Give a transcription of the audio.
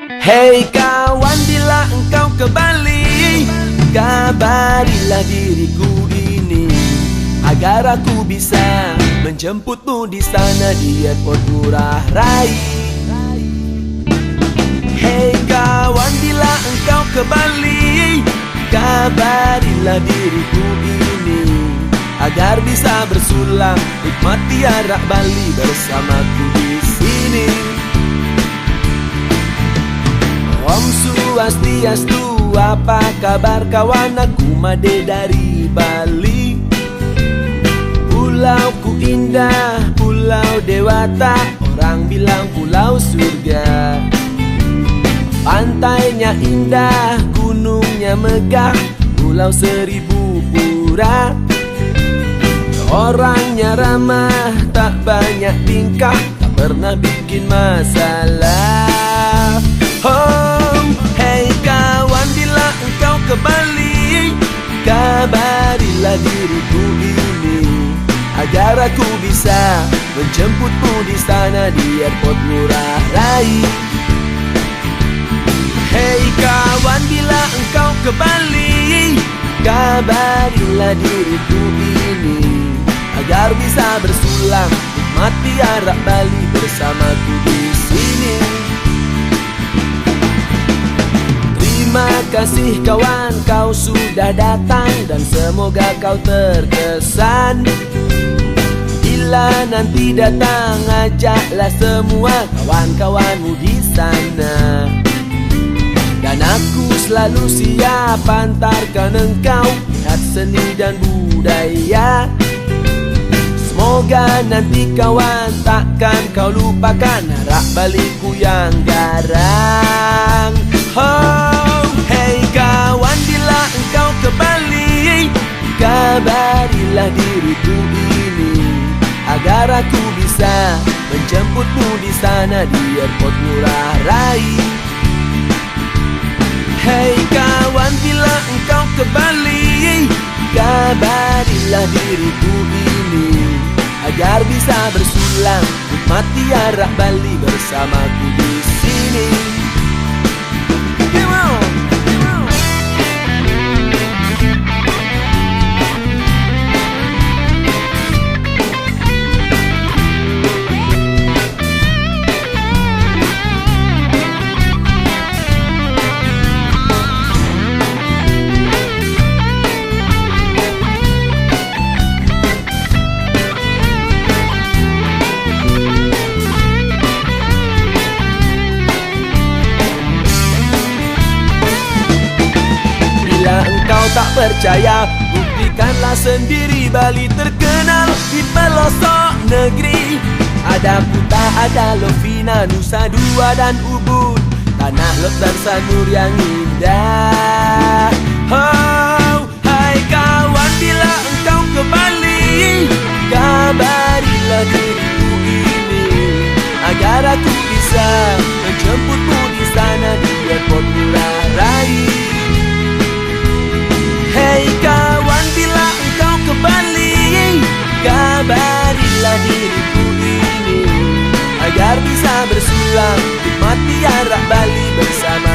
Hei kawan, bila engkau ke Bali, kabarilah diriku ini, agar aku bisa menjemputmu di sana di airport Ngurah Rai. Hei kawan, bila engkau ke Bali, kabarilah diriku ini, agar bisa bersulang nikmati arak Bali bersamaku di sini. Om Swastiastu, apa kabar kawan? Aku Made dari Bali. Pulauku indah, pulau dewata, orang bilang pulau surga. Pantainya indah, gunungnya megah, pulau seribu pura. Orangnya ramah, tak banyak tingkah, tak pernah bikin masalah. Oh, hei kawan, bila engkau ke Bali, kabarilah diriku ini, agar aku bisa menjemputmu di sana di airport Ngurah Rai. Hei kawan, bila engkau ke Bali, kabarilah diriku ini, agar bisa bersulang nikmati arak Bali bersamaku di sini. Terima kasih kawan, kau sudah datang dan semoga kau terkesan. Bila nanti datang, ajaklah semua kawan-kawanmu di sana, dan aku selalu siap antarkan engkau lihat seni dan budaya. Semoga nanti kawan takkan kau lupakan arak Baliku yang garang. Oh, hei kawan, bila engkau ke Bali, kabarilah diriku ini, agar aku bisa menjemputmu di sana di airport Ngurah Rai. Hei kawan, bila engkau ke Bali, kabarilah diriku ini, agar bisa bersulang nikmati arak Bali bersamaku di sini. Tak percaya, buktikanlah sendiri. Bali terkenal di pelosok negeri. Ada Kuta, ada Lovina, Nusa Dua dan Ubud, tanah lot dan sanur yang indah. Oh, hai kawan, bila engkau ke Bali, kabarilah diriku ini, agar aku bisa menjemputmu di sana di airport Ngurah Rai. Hei kawan, bila engkau ke Bali, kabarilah diriku ini, agar bisa bersulang nikmati arak Bali bersama